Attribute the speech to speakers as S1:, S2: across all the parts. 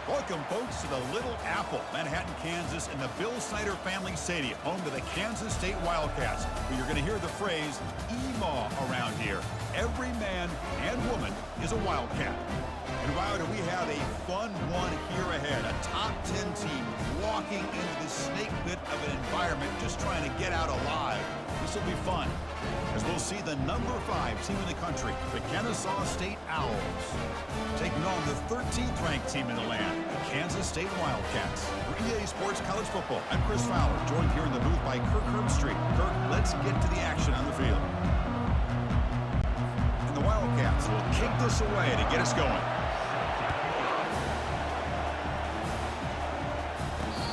S1: Welcome, folks, to the Little Apple, Manhattan, Kansas, in the Bill Snyder Family Stadium, home to the Kansas State Wildcats, where you're going to hear the phrase "EMAW" around here. Every man and woman is a Wildcat. And wow, do we have a fun one here ahead. A top 10 team walking into the snake pit of an environment, just trying to get out alive. This will be fun, as we'll see the number 5 team in the country, the Kennesaw State Owls, taking on the 13th ranked team in the land, the Kansas State Wildcats. For EA Sports College Football, I'm Chris Fowler, joined here in the booth by Kirk Herbstreit. Kirk, let's get to the action on the field. And the Wildcats will kick this away to get us going.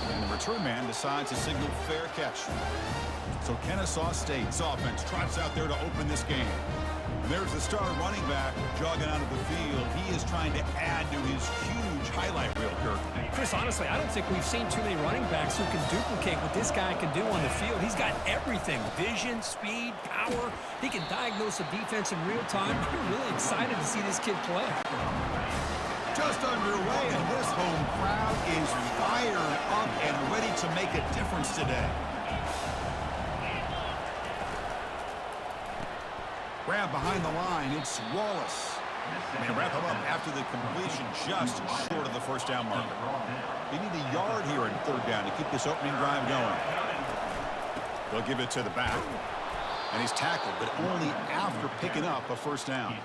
S1: And the return man decides to signal fair catch. So Kennesaw State's offense trots out there to open this game. And there's the star running back jogging out of the field. He is trying to add to his huge highlight reel, Kirk.
S2: Chris, honestly, I don't think we've seen too many running backs who can duplicate what this guy can do on the field. He's got everything: vision, speed, power. He can diagnose the defense in real time. I'm really excited to see this kid play.
S1: Just underway, and this home crowd is fired up and ready to make a difference today. Grab behind the line, it's Wallace. And they wrap him up after the completion, just short of the first down marker. They need a yard here in third down to keep this opening drive going. They'll give it to the back. And he's tackled, but only after picking up a first down.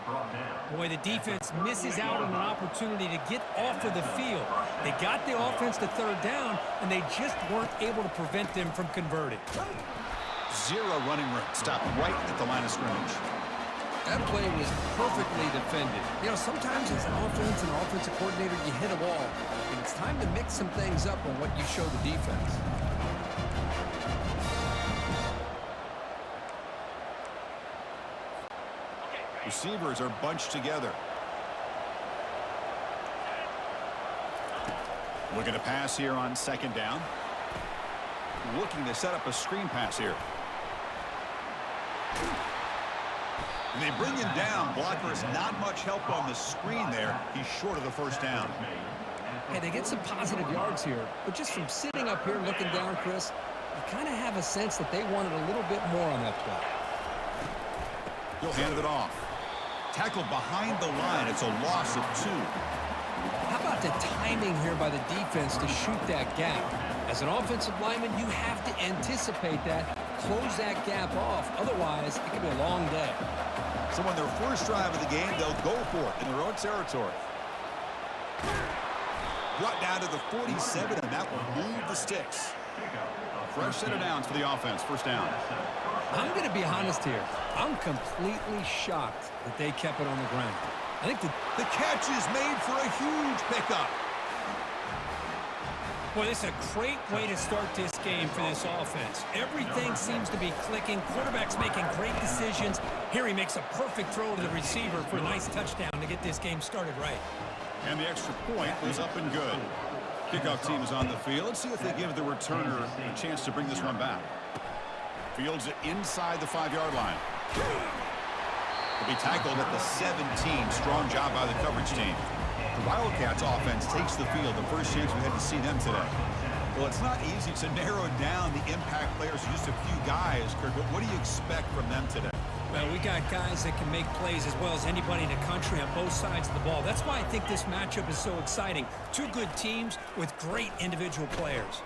S2: Boy, the defense misses out on an opportunity to get off of the field. They got the offense to third down, and they just weren't able to prevent them from converting.
S1: Zero running room. Stopped right at the line of scrimmage.
S3: That play was perfectly defended. You know, sometimes as an offense and offensive coordinator, you hit a wall, and it's time to mix some things up on what you show the defense.
S1: Receivers are bunched together. Looking to pass here on second down. Looking to set up a screen pass here. And they bring him down. Blockers not much help on the screen there. He's short of the first down.
S3: Hey, they get some positive yards here, but just from sitting up here looking down, Chris, you kind of have a sense that they wanted a little bit more on that play.
S1: He'll hand it off. Tackled behind the line. It's a loss of 2.
S3: How about the timing here by the defense to shoot that gap? As an offensive lineman, you have to anticipate that, close that gap off. Otherwise, it could be a long day.
S1: So on their first drive of the game, they'll go for it in their own territory. Brought down to the 47, and that will move the sticks. Fresh set of downs for the offense. First down.
S3: I'm going to be honest here. I'm completely shocked that they kept it on the ground. I think
S1: the catch is made for a huge pickup.
S2: Boy, this is a great way to start this game for this offense. Everything seems to be clicking. Quarterback's making great decisions. Here he makes a perfect throw to the receiver for a nice touchdown to get this game started right.
S1: And the extra point was up and good. Kickoff team is on the field. Let's see if they give the returner a chance to bring this one back. Fields it inside the 5-yard line. He'll be tackled at the 17. Strong job by the coverage team. The Wildcats offense takes the field. The first chance we had to see them today. Well, it's not easy to narrow down the impact players to just a few guys, Kirk, but what do you expect from them today?
S2: Well, we got guys that can make plays as well as anybody in the country on both sides of the ball. That's why I think this matchup is so exciting. Two good teams with great individual players.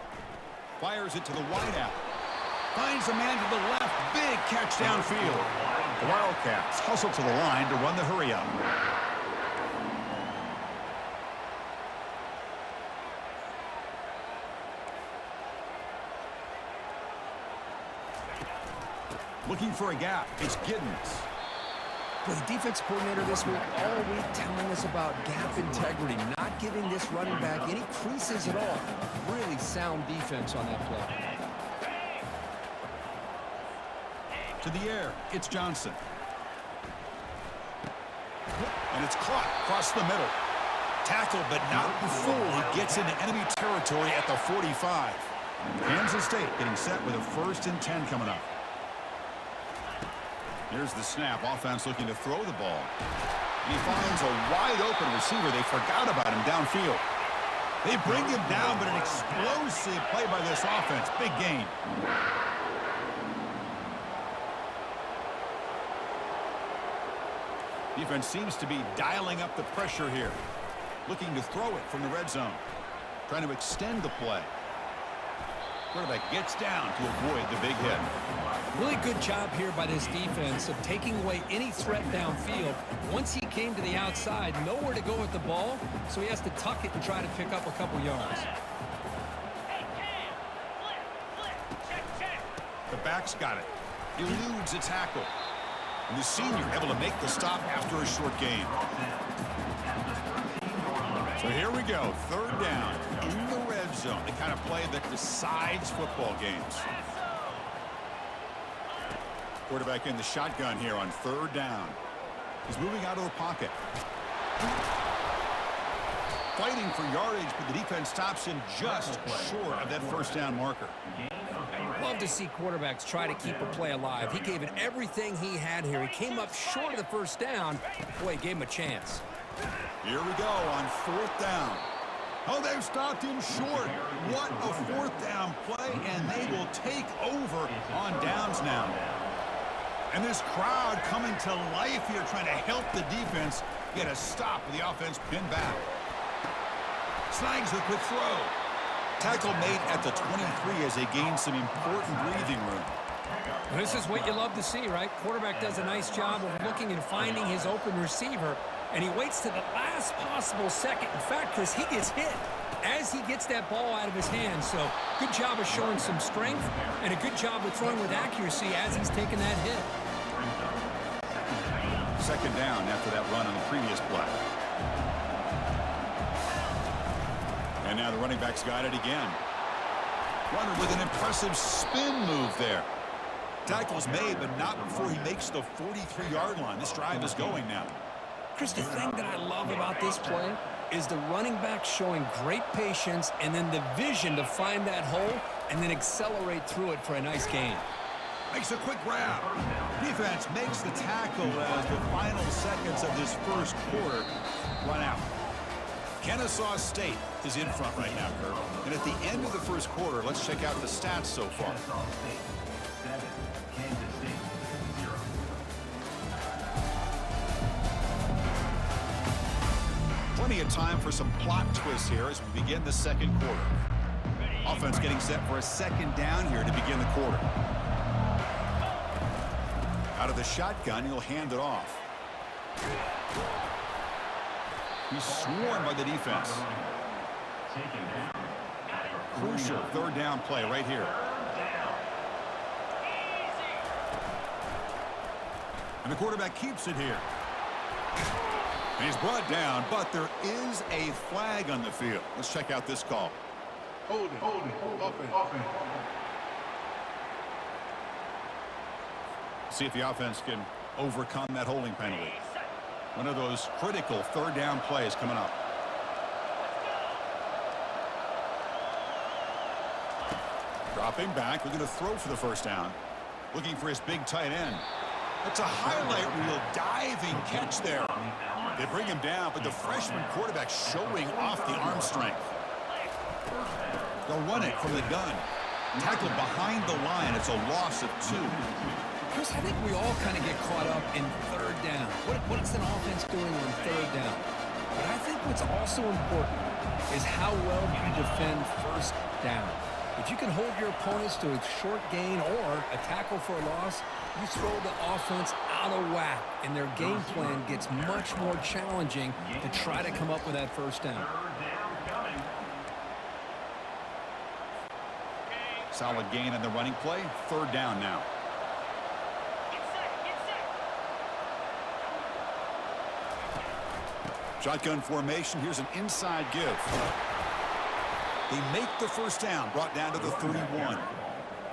S1: Fires it to the wideout. Finds a man to the left. Big catch downfield. The Wildcats hustle to the line to run the hurry-up. Looking for a gap. It's Giddens.
S3: Well, the defense coordinator this week all week telling us about gap integrity, not giving this running back any creases at all. Really sound defense on that play.
S1: To the air, it's Johnson. And it's caught across the middle. Tackled, but not before he gets into enemy territory at the 45. Kansas State getting set with a 1st and 10 coming up. Here's the snap. Offense looking to throw the ball. And he finds a wide-open receiver. They forgot about him downfield. They bring him down, but an explosive play by this offense. Big gain. Defense seems to be dialing up the pressure here. Looking to throw it from the red zone. Trying to extend the play. Quarterback gets down to avoid the big hit.
S3: Really good job here by this defense of taking away any threat downfield. Once he came to the outside, nowhere to go with the ball, so he has to tuck it and try to pick up a couple yards.
S1: The back's got it. Eludes a tackle. And the senior able to make the stop after a short gain. So here we go. Third down in the red zone. The kind of play that decides football games. Quarterback in the shotgun here on third down. He's moving out of the pocket. Fighting for yardage, but the defense stops him just short of that first down marker.
S3: Love to see quarterbacks try to keep a play alive. He gave it everything he had here. He came up short of the first down. Boy, he gave him a chance.
S1: Here we go on fourth down. Oh, they've stopped him short. What a fourth down play, and they will take over on downs now. And this crowd coming to life here, trying to help the defense get a stop with the offense pinned back. Snags the quick throw. Tackle made at the 23 as they gain some important breathing room.
S3: This is what you love to see, right? Quarterback does a nice job of looking and finding his open receiver, and he waits to the last possible second. In fact, Chris, he gets hit as he gets that ball out of his hands. So good job of showing some strength and a good job of throwing with accuracy as he's taking that hit.
S1: Second down after that run on the previous play. And now the running back's got it again. Runner with an impressive spin move there. Tackle's made, but not before he makes the 43-yard line. This drive is going now.
S3: Chris, the thing that I love about this play is the running back showing great patience and then the vision to find that hole and then accelerate through it for a nice gain.
S1: Makes a quick grab. Defense makes the tackle as the final seconds of this first quarter run out. Kennesaw State is in front right now, Kurt. And at the end of the first quarter, let's check out the stats so far. Plenty of time for some plot twists here as we begin the second quarter. Offense getting set for a second down here to begin the quarter. Out of the shotgun, he'll hand it off. He's swarmed by the defense. Crucial third down play right here. And the quarterback keeps it here. And he's brought down, but there is a flag on the field. Let's check out this call.
S4: Hold it, offense.
S1: See if the offense can overcome that holding penalty. One of those critical third down plays coming up. Dropping back, looking to throw for the first down. Looking for his big tight end. It's a highlight reel diving catch there. They bring him down, but the freshman quarterback showing off the arm strength. They'll run it from the gun. Tackled behind the line. It's a loss of 2.
S3: Chris, I think we all kind of get caught up in third down. What is an offense doing on third down? But I think what's also important is how well you defend first down. If you can hold your opponents to a short gain or a tackle for a loss, you throw the offense out of whack, and their game plan gets much more challenging to try to come up with that first down.
S1: Solid gain on the running play. Third down now. Shotgun formation. Here's an inside give. They make the first down, brought down to the 31.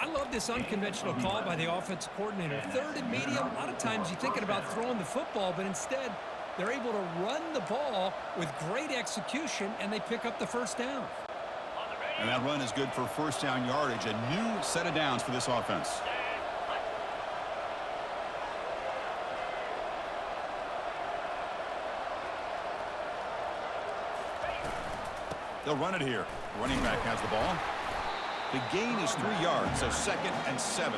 S3: I love this unconventional call by the offensive coordinator. Third and medium, a lot of times you're thinking about throwing the football, but instead they're able to run the ball with great execution, and they pick up the first down.
S1: And that run is good for first down yardage. A new set of downs for this offense. They'll run it here. The running back has the ball. The gain is 3 yards, so 2nd and 7.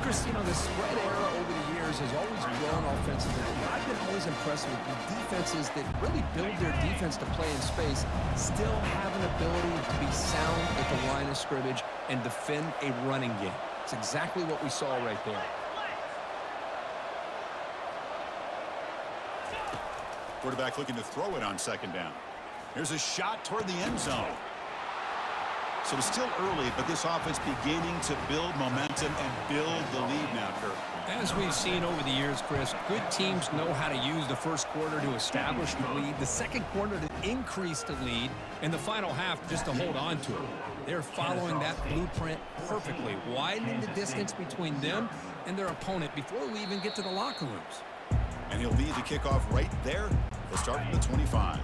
S3: Chris, you know, the spread era over the years has always grown offensively. I've been always impressed with the defenses that really build their defense to play in space, still have an ability to be sound at the line of scrimmage and defend a running game. It's exactly what we saw right there.
S1: Quarterback looking to throw it on 2nd down. Here's a shot toward the end zone. So it's still early, but this offense beginning to build momentum and build the lead now, Kurt.
S2: As we've seen over the years, Chris, good teams know how to use the first quarter to establish the lead, the second quarter to increase the lead, and the final half just to hold on to it. They're following that blueprint perfectly, widening the distance between them and their opponent before we even get to the locker rooms.
S1: And he'll lead the kickoff right there. They'll start from the 25.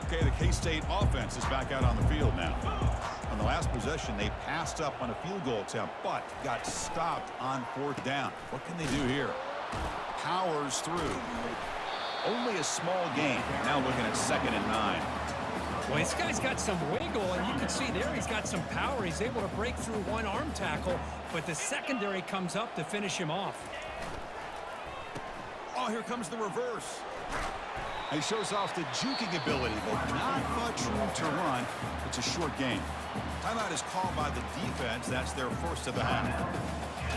S1: Okay, the K-State offense is back out on the field now. On the last possession, they passed up on a field goal attempt, but got stopped on 4th down. What can they do here? Powers through. Only a small gain. Now looking at 2nd and 9.
S2: Well, this guy's got some wiggle, and you can see there he's got some power. He's able to break through one arm tackle, but the secondary comes up to finish him off.
S1: Oh, here comes the reverse. He shows off the juking ability, but not much room to run. It's a short game. Timeout is called by the defense. That's their first of the half.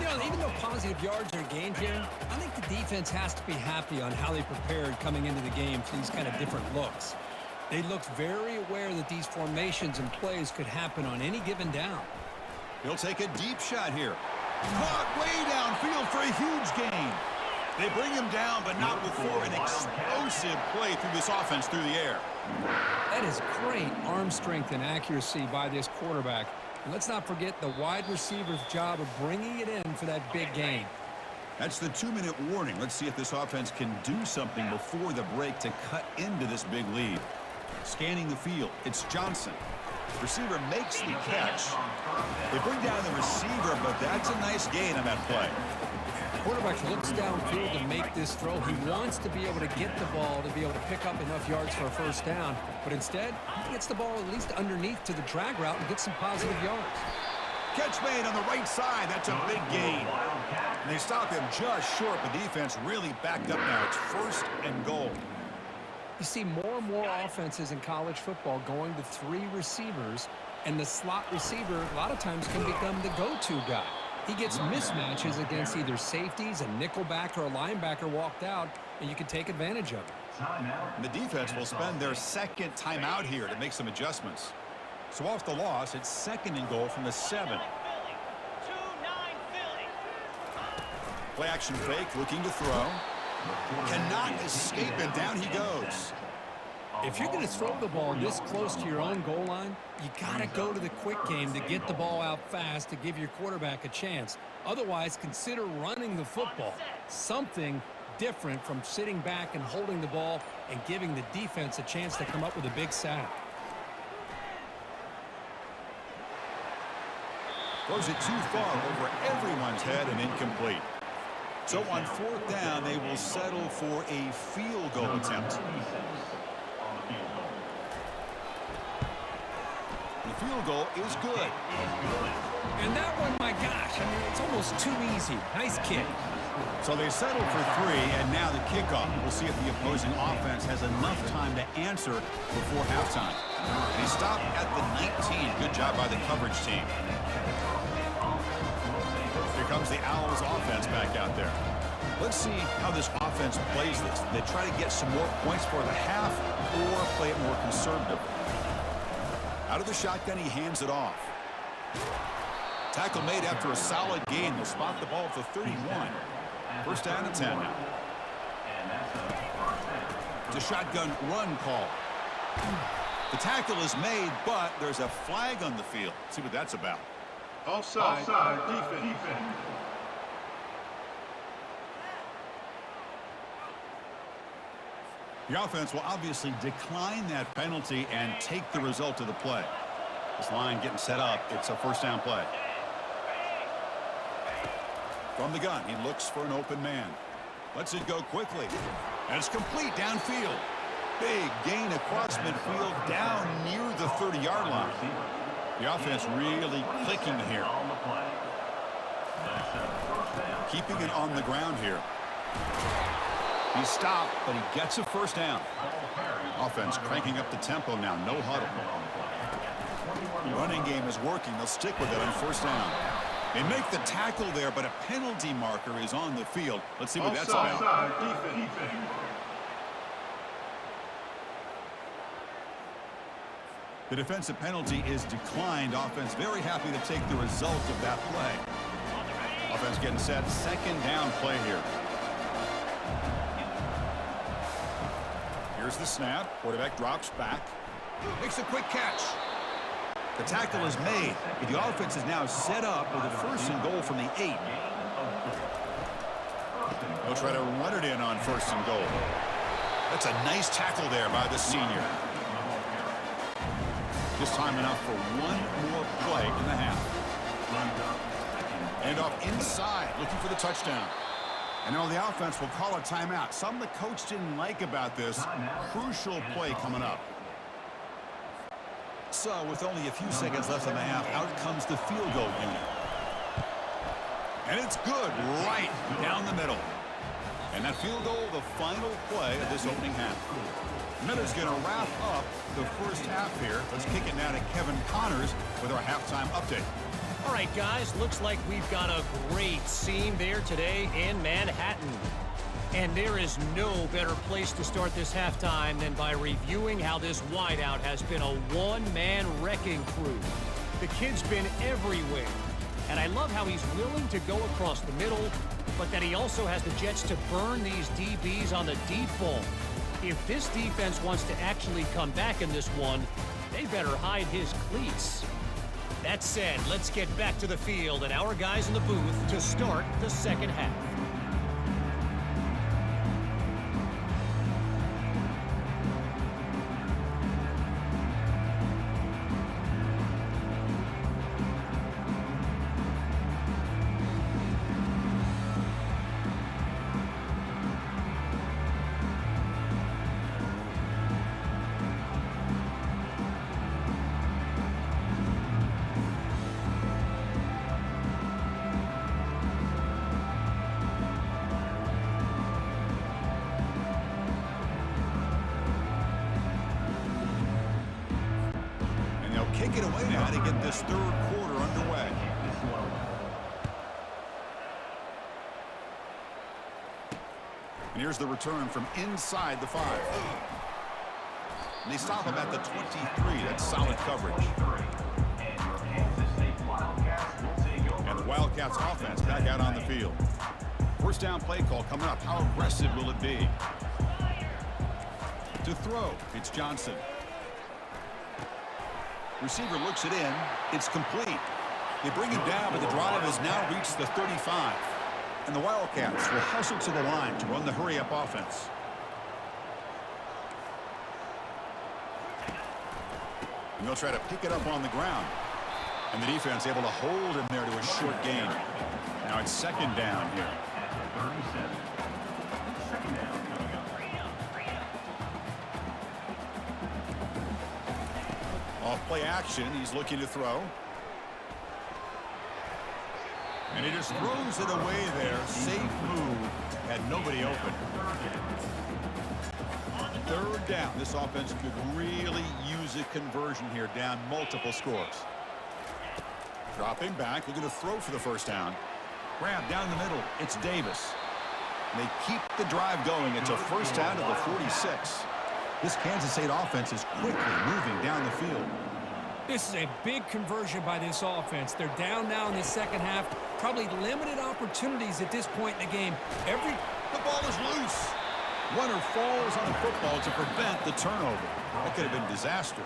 S2: You know, even though positive yards are gained here, I think the defense has to be happy on how they prepared coming into the game for these kind of different looks. They looked very aware that these formations and plays could happen on any given down.
S1: He'll take a deep shot here. Caught way downfield for a huge gain. They bring him down, but not before an explosive play through this offense through the air.
S2: That is great arm strength and accuracy by this quarterback. And let's not forget the wide receiver's job of bringing it in for that big gain.
S1: That's the 2-minute warning. Let's see if this offense can do something before the break to cut into this big lead. Scanning the field, it's Johnson. Receiver makes the catch. They bring down the receiver, but that's a nice gain on that play.
S2: Quarterback looks downfield to make this throw. He wants to be able to get the ball to be able to pick up enough yards for a first down. But instead, he gets the ball at least underneath to the drag route and gets some positive yards.
S1: Catch made on the right side. That's a big gain. And they stop him just short. The defense really backed up now. It's 1st and goal.
S2: You see more and more offenses in college football going to 3 receivers, and the slot receiver a lot of times can become the go-to guy. He gets mismatches against either safeties, a nickelback, or a linebacker walked out, and you can take advantage of it.
S1: And the defense will spend their 2nd timeout here to make some adjustments. So off the loss, it's 2nd and goal from the 7. Play action fake, looking to throw. Cannot escape, and down he goes.
S2: If you're going to throw the ball this close to your own goal line, you got to go to the quick game to get the ball out fast to give your quarterback a chance. Otherwise, consider running the football. Something different from sitting back and holding the ball and giving the defense a chance to come up with a big sack.
S1: Throws it too far over everyone's head and incomplete. So on 4th down, they will settle for a field goal attempt. The field goal is good.
S2: And that one, my gosh, I mean, it's almost too easy. Nice kick.
S1: So they settle for 3, and now the kickoff. We'll see if the opposing offense has enough time to answer before halftime. They stop at the 19. Good job by the coverage team. Here comes the Owls offense back out there. Let's see how this offense plays this. They try to get some more points for the half or play it more conservative. Out of the shotgun, he hands it off. Tackle made after a solid gain. They'll spot the ball at the 31. First down and 10 now. It's a shotgun run call. The tackle is made, but there's a flag on the field. Let's see what that's about.
S4: Offside defense.
S1: The offense will obviously decline that penalty and take the result of the play. This line getting set up. It's a first down play. From the gun, he looks for an open man. Lets it go quickly. And it's complete downfield. Big gain across midfield down near the 30-yard line. The offense really clicking here. Keeping it on the ground here. He stopped, but he gets a first down. Offense cranking up the tempo now. No huddle. Running game is working. They'll stick with it on first down. They make the tackle there, but a penalty marker is on the field. Let's see what that's about. The defensive penalty is declined. Offense very happy to take the result of that play. Offense getting set. Second down play here. Here's the snap. Quarterback drops back. Makes a quick catch. The tackle is made. The offense is now set up with a first and goal from the 8. They'll try to run it in on first and goal. That's a nice tackle there by the senior. Just time enough for one more play in the half. And off inside, looking for the touchdown. And now the offense will call a timeout. Something the coach didn't like about this. Crucial play coming up. So with only a few seconds left in the half, out comes the field goal unit. And it's good right down the middle. And that field goal, the final play of this opening half. Miller's going to wrap up the first half here. Let's kick it now to Kevin Connors with our halftime update.
S2: All right, guys, looks like we've got a great scene there today in Manhattan. And there is no better place to start this halftime than by reviewing how this wideout has been a one-man wrecking crew. The kid's been everywhere. And I love how he's willing to go across the middle, but that he also has the jets to burn these DBs on the deep ball. If this defense wants to actually come back in this one, they better hide his cleats. That said, let's get back to the field and our guys in the booth to start the second half.
S1: Kick it away now to get this third quarter underway. And here's the return from inside the 5. And they stop him at the 23. That's solid coverage. And the Wildcats offense back out on the field. First down play call coming up. How aggressive will it be? To throw, it's Johnson. Receiver looks it in. It's complete. They bring him down, but the drive has now reached the 35. And the Wildcats will hustle to the line to run the hurry-up offense. And they'll try to pick it up on the ground. And the defense able to hold him there to a short gain. Now it's second down here. Off play action, he's looking to throw. And he just throws it away there. Safe move. Had nobody open. Third down. This offense could really use a conversion here, down multiple scores. Dropping back, looking to throw for the first down. Grab down the middle. It's Davis. And they keep the drive going. It's a first down to the 46. This Kansas State offense is quickly moving down the field.
S2: This is a big conversion by this offense. They're down now in the second half. Probably limited opportunities at this point in the game.
S1: The ball is loose. Runner falls on the football to prevent the turnover. That could have been disaster.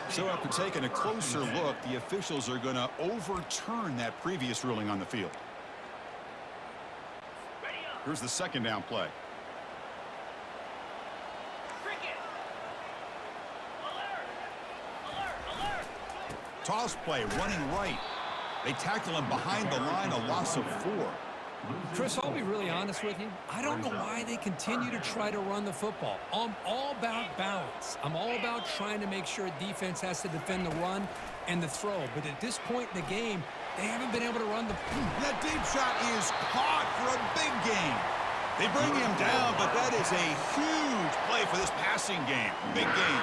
S1: So after taking a closer look, the officials are going to overturn that previous ruling on the field. Here's the second down play. Toss play, running right. They tackle him behind the line, a loss of 4.
S2: Chris, I'll be really honest with you. I don't know why they continue to try to run the football. I'm all about balance. I'm all about trying to make sure defense has to defend the run and the throw. But at this point in the game, they haven't been able to run the...
S1: That deep shot is caught for a big gain. They bring him down, but that is a huge play for this passing game. Big gain.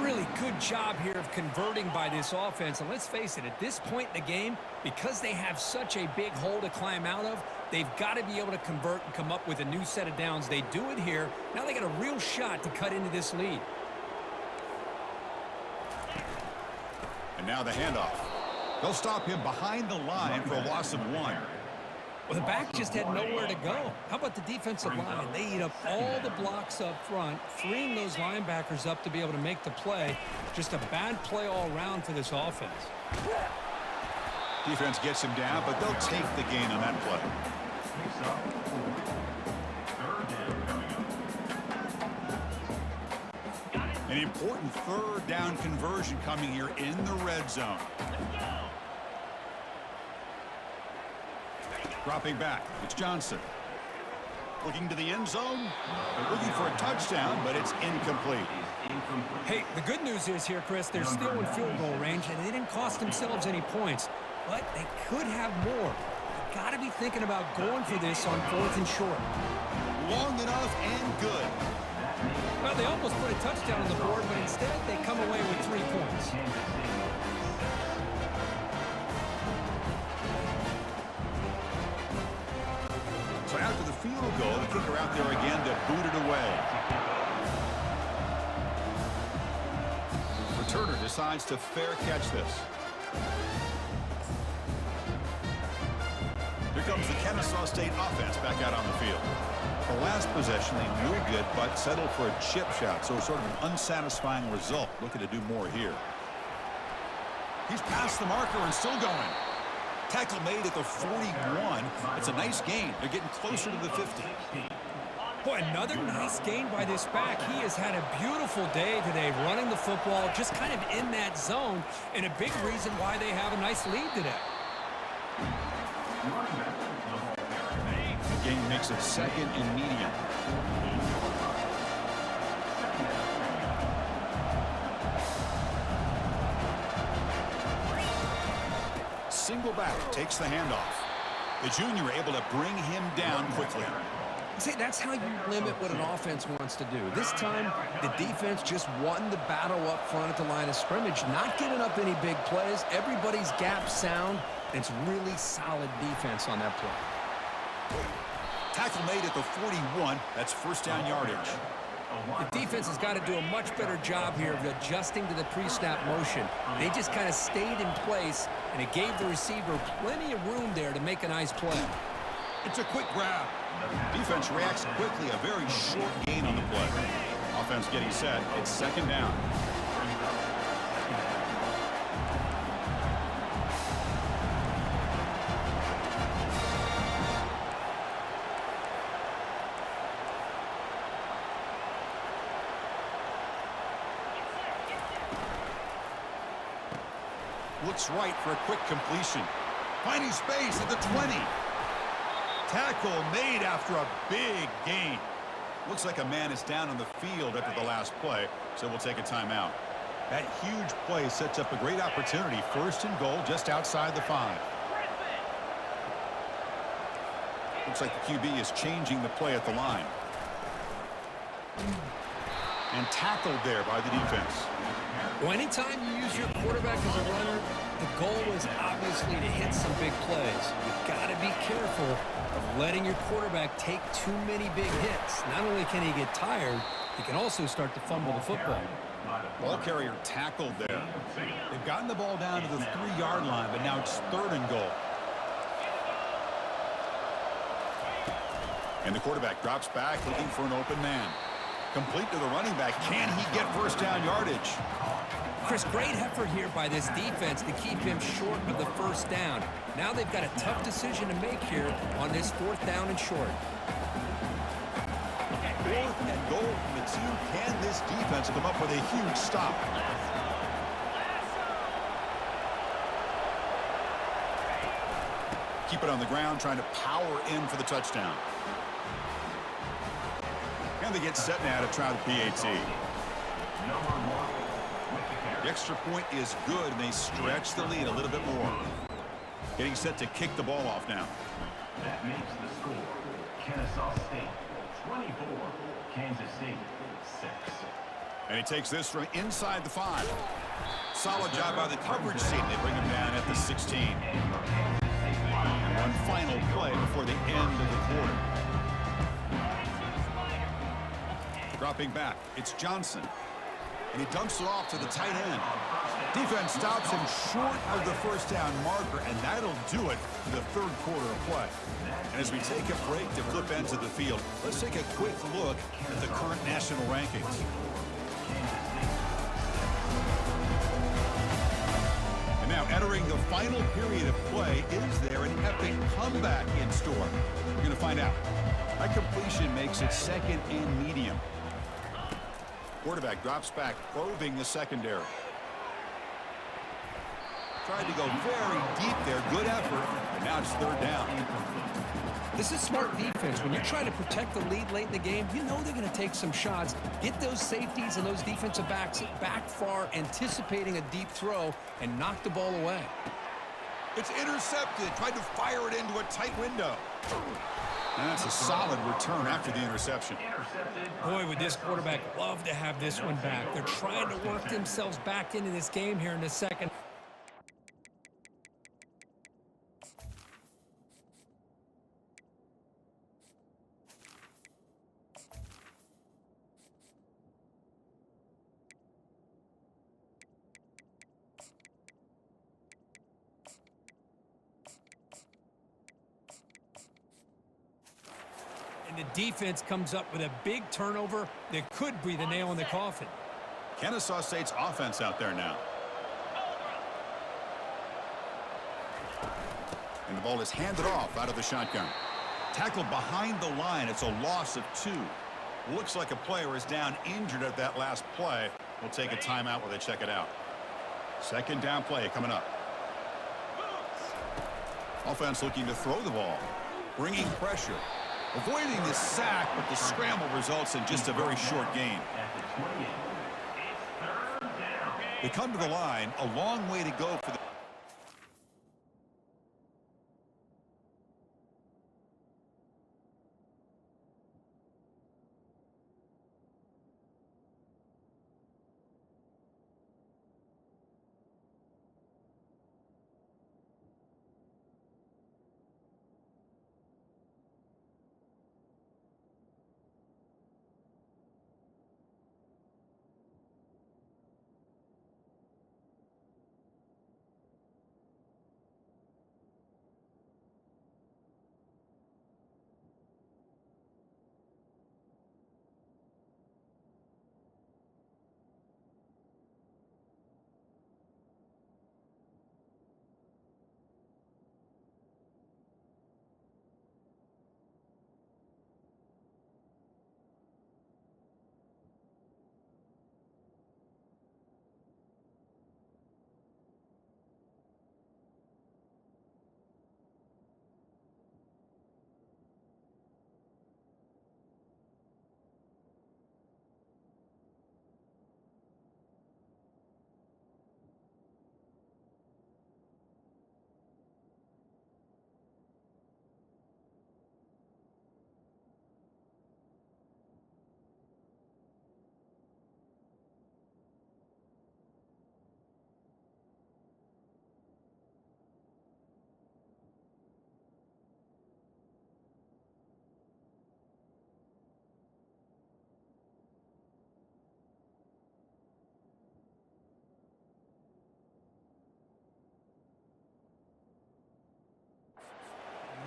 S2: Really good job here of converting by this offense. And let's face it, at this point in the game, because they have such a big hole to climb out of, they've got to be able to convert and come up with a new set of downs. They do it here. Now they got a real shot to cut into this lead.
S1: And now the handoff. They'll stop him behind the line for a loss of 1.
S2: Well, the back just had nowhere to go. How about the defensive line? They eat up all the blocks up front, freeing those linebackers up to be able to make the play. Just a bad play all around for this offense.
S1: Defense gets him down, but they'll take the gain on that play. An important third down conversion coming here in the red zone. Dropping back, it's Johnson. Looking to the end zone, looking for a touchdown, but it's incomplete.
S2: Hey, the good news is here, Chris, they're still in field goal range, and they didn't cost themselves any points, but they could have more. They've got to be thinking about going for this on 4th and short.
S1: Long enough and good.
S2: Well, they almost put a touchdown on the board, but instead they come away with 3 points.
S1: So after the field goal, the kicker out there again to boot it away. Returner decides to fair catch this. Here comes the Kennesaw State offense back out on the field. The last possession, they moved it, but settled for a chip shot, so sort of an unsatisfying result. Looking to do more here. He's past the marker and still going. Tackle made at the 41. It's a nice gain. They're getting closer to the 50.
S2: Boy, another nice gain by this back. He has had a beautiful day today running the football, just kind of in that zone, and a big reason why they have a nice lead today.
S1: The gain makes it 2nd and medium. Single back takes the handoff. The junior able to bring him down quickly.
S3: See, that's how you limit what an offense wants to do. This time, the defense just won the battle up front at the line of scrimmage, not giving up any big plays. Everybody's gap sound, and it's really solid defense on that play.
S1: Tackle made at the 41. That's 1st down yardage.
S2: The defense has got to do a much better job here of adjusting to the pre-snap motion. They just kind of stayed in place, and it gave the receiver plenty of room there to make a nice play.
S1: It's a quick grab. Defense reacts quickly. A very short gain on the play. Offense getting set. It's 2nd down. Looks right for a quick completion. Finding space at the 20. Tackle made after a big gain. Looks like a man is down on the field after the last play, so we'll take a timeout. That huge play sets up a great opportunity. 1st and goal just outside the 5. Looks like the QB is changing the play at the line. And tackled there by the defense.
S2: Well, anytime you use your quarterback as a runner, the goal is obviously to hit some big plays. You've got to be careful of letting your quarterback take too many big hits. Not only can he get tired, he can also start to fumble the football.
S1: Ball carrier tackled there. They've gotten the ball down to the 3-yard line, but now it's 3rd and goal. And the quarterback drops back looking for an open man. Complete to the running back. Can he get 1st down yardage?
S2: Chris, great effort here by this defense to keep him short of the 1st down. Now they've got a tough decision to make here on this 4th down and short.
S1: 4th and goal from the 2. Can this defense come up with a huge stop? keep it on the ground, trying to power in for the touchdown. And they get set now to try the PAT. The extra point is good, and they stretch the lead a little bit more. Getting set to kick the ball off now.
S5: That makes the score Kennesaw State 24, Kansas State 6.
S1: And he takes this from inside the 5. Solid job by the coverage team. They bring him down at the 16. And one final play before the end of the quarter. Dropping back, it's Johnson. And he dumps it off to the tight end. Defense stops him short of the first down marker, and that'll do it for the third quarter of play. And as we take a break to flip ends of the field, let's take a quick look at the current national rankings. And now entering the final period of play, is there an epic comeback in store? We're going to find out. That completion makes it second and medium. Quarterback drops back, probing the secondary. Tried to go very deep there. Good effort. And now it's third down.
S2: This is smart defense. When you're trying to protect the lead late in the game, you know they're going to take some shots. Get those safeties and those defensive backs back far, anticipating a deep throw, and knock the ball away.
S1: It's intercepted. Tried to fire it into a tight window. And that's a solid return after the interception.
S2: Boy, would this quarterback love to have this one back. They're trying to work themselves back into this game here in the second. And the defense comes up with a big turnover that could be the nail in the coffin.
S1: Kennesaw State's offense out there now. And the ball is handed off out of the shotgun. Tackled behind the line. It's a loss of 2. Looks like a player is down injured at that last play. We'll take a timeout while they check it out. Second down play coming up. Offense looking to throw the ball. Bringing pressure. Avoiding the sack, but the scramble results in just a very short gain. They come to the line, a long way to go for the...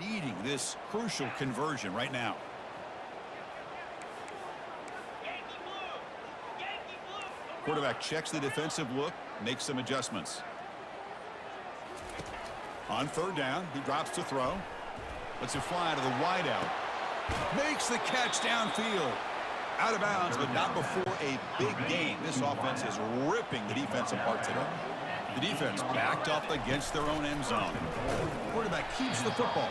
S1: needing this crucial conversion right now. Quarterback checks the defensive look, makes some adjustments. On third down, he drops to throw. Lets it fly to the wideout. Makes the catch downfield. Out of bounds, but not before a big gain. This offense is ripping the defense apart today. The defense backed up against their own end zone. Quarterback keeps the football.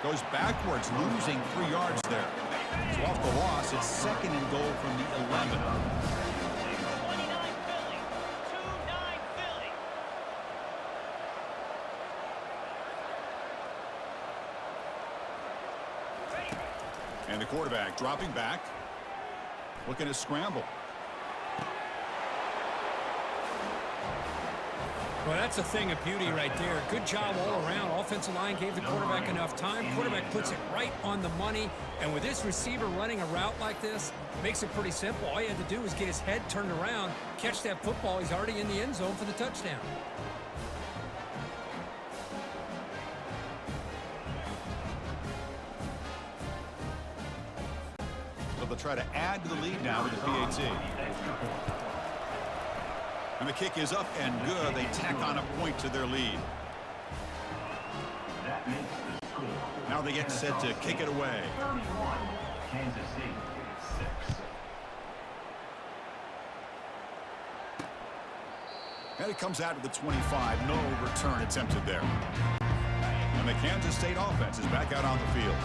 S1: Goes backwards, losing 3 yards there. So off the loss, it's 2nd and goal from the 11. And the quarterback dropping back, looking to scramble.
S2: Well, that's a thing of beauty right there. Good job all around. Offensive line gave the quarterback enough time. Quarterback puts it right on the money. And with this receiver running a route like this, makes it pretty simple. All you had to do was get his head turned around, catch that football. He's already in the end zone for the touchdown.
S1: So they'll try to add to the lead now with the PAT. And the kick is up and good. They tack on a point to their lead.
S5: That makes the score.
S1: Now they get set to kick it away.
S5: 31, Kansas State 6.
S1: And it comes out to the 25. No return attempted there. And the Kansas State offense is back out on the field.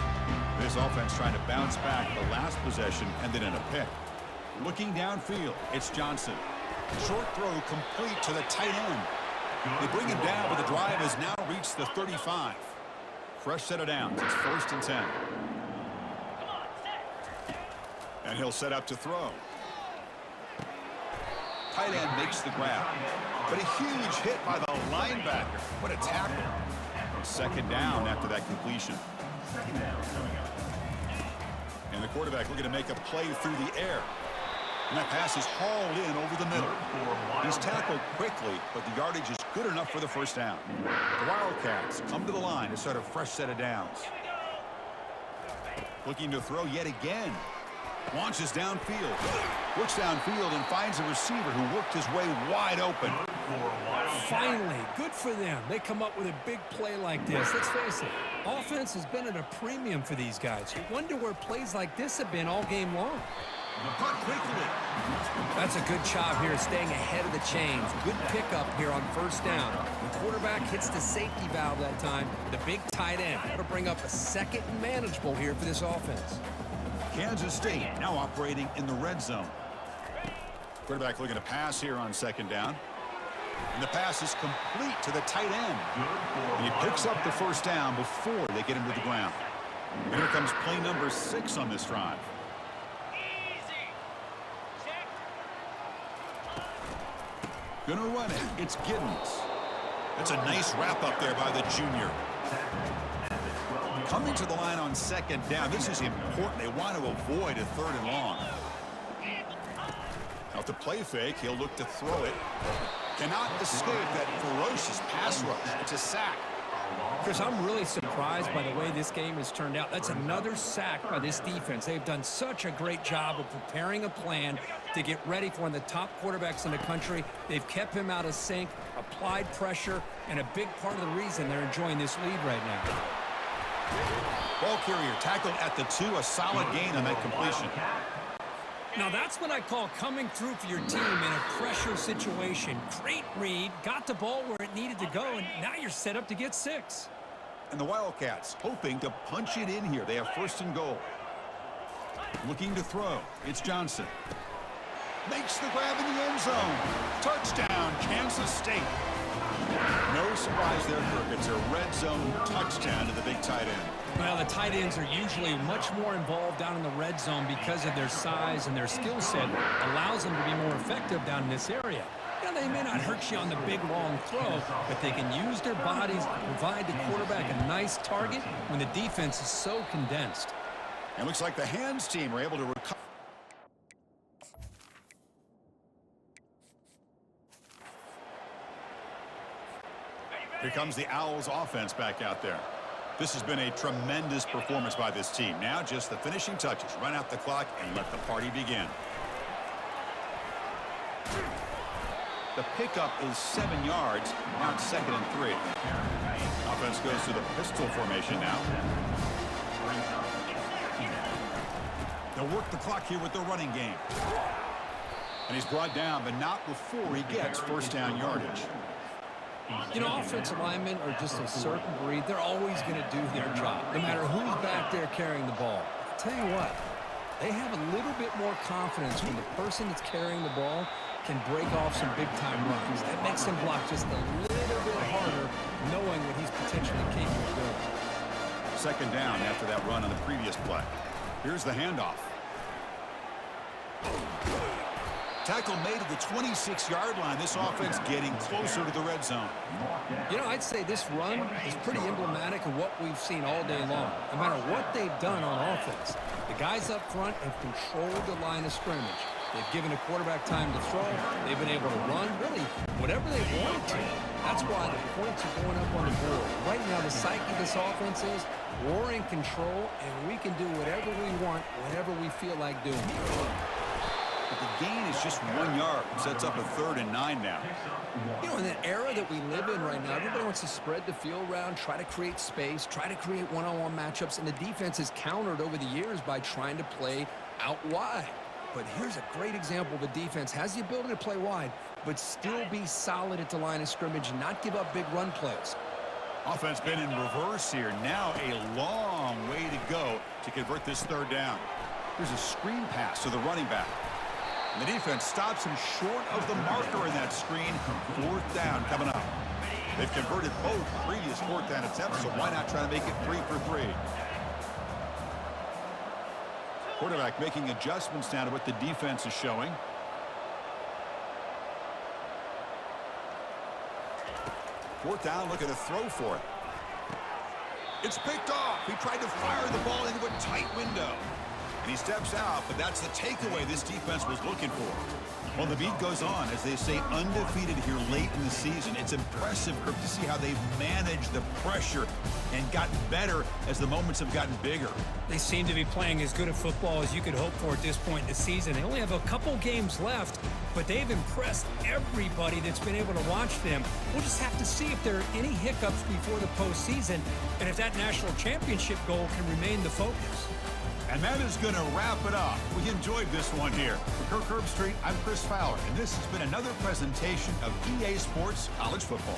S1: This offense trying to bounce back the last possession and then in a pick. Looking downfield, it's Johnson. Short throw complete to the tight end. They bring him down, but the drive has now reached the 35. Fresh set of downs. It's 1st and 10. And he'll set up to throw. Tight end makes the grab. But a huge hit by the linebacker. What a tackle. 2nd down after that completion. And the quarterback looking to make a play through the air. And that pass is hauled in over the middle. He's tackled quickly, but the yardage is good enough for the 1st down. The Wildcats come to the line to start a fresh set of downs. Looking to throw yet again. Launches downfield. Looks downfield and finds a receiver who worked his way wide open.
S2: Finally, good for them. They come up with a big play like this. Let's face it, offense has been at a premium for these guys. You wonder where plays like this have been all game long.
S1: Cut quickly.
S2: That's a good job here staying ahead of the chains. Good pickup here on 1st down. The quarterback hits the safety valve that time. The big tight end. That'll bring up a 2nd and manageable here for this offense.
S1: Kansas State now operating in the red zone. Quarterback looking to pass here on 2nd down. And the pass is complete to the tight end. And he picks up the 1st down before they get him to the ground. And here comes play number 6 on this drive. Gonna run it. It's Giddens. That's a nice wrap up there by the junior. Coming to the line on 2nd down. This is important. They want to avoid a 3rd and long. Now to play fake, he'll look to throw it. Cannot escape that ferocious pass rush. It's a sack.
S2: Chris, I'm really surprised by the way this game has turned out. That's another sack by this defense. They've done such a great job of preparing a plan to get ready for one of the top quarterbacks in the country. They've kept him out of sync, applied pressure, and a big part of the reason they're enjoying this lead right now.
S1: Ball carrier tackled at the 2, a solid gain on that completion.
S2: Now that's what I call coming through for your team in a pressure situation. Great read, got the ball where it needed to go, and now you're set up to get 6.
S1: And the Wildcats hoping to punch it in here. They have 1st and goal. Looking to throw. It's Johnson. Makes the grab in the end zone. Touchdown, Kansas State. No surprise there, Kirk. It's a red zone touchdown to the big tight end.
S2: Well, the tight ends are usually much more involved down in the red zone because of their size and their skill set. Allows them to be more effective down in this area. Now, they may not hurt you on the big, long throw, but they can use their bodies to provide the quarterback a nice target when the defense is so condensed.
S1: It looks like the hands team were able to recover. Here comes the Owls offense back out there. This has been a tremendous performance by this team. Now just the finishing touches. Run out the clock and let the party begin. The pickup is 7 yards. Now it's 2nd and 3. Offense goes to the pistol formation now. They'll work the clock here with the running game. And he's brought down, but not before he gets 1st down yardage.
S3: You know, offensive linemen are just a certain breed. They're always going to do their job, no matter who's back there carrying the ball. I'll tell you what, they have a little bit more confidence when the person that's carrying the ball can break off some big-time runs. That makes him block just a little bit harder, knowing what he's potentially capable of doing.
S1: Second down after that run on the previous play. Here's the handoff. Tackle made at the 26-yard line. This offense getting closer to the red zone.
S3: You know, I'd say this run is pretty emblematic of what we've seen all day long. No matter what they've done on offense, the guys up front have controlled the line of scrimmage. They've given a quarterback time to throw. They've been able to run, really, whatever they wanted to. That's why the points are going up on the board. Right now, the psyche of this offense is we're in control, and we can do whatever we want, whatever we feel like doing.
S1: But the gain is just 1 yard. Sets up a 3rd and 9 now.
S3: You know, in the era that we live in right now, everybody wants to spread the field around, try to create space, try to create one-on-one matchups, and the defense has countered over the years by trying to play out wide. But here's a great example of a defense has the ability to play wide, but still be solid at the line of scrimmage and not give up big run plays.
S1: Offense been in reverse here. Now a long way to go to convert this 3rd down. Here's a screen pass to the running back. And the defense stops him short of the marker in that screen. 4th down coming up. They've converted both previous 4th down attempts, so why not try to make it 3 for 3? Quarterback making adjustments now to what the defense is showing. Fourth down, looking to throw for it. It's picked off. He tried to fire the ball into a tight window. And he steps out, but that's the takeaway this defense was looking for. Well, the beat goes on, as they say, undefeated here late in the season. It's impressive, Kirk, to see how they've managed the pressure and gotten better as the moments have gotten bigger.
S2: They seem to be playing as good a football as you could hope for at this point in the season. They only have a couple games left, but they've impressed everybody that's been able to watch them. We'll just have to see if there are any hiccups before the postseason and if that national championship goal can remain the focus.
S1: And that is going to wrap it up. We enjoyed this one here. For Kirk Herbstreit, I'm Chris Fowler, and this has been another presentation of EA Sports College Football.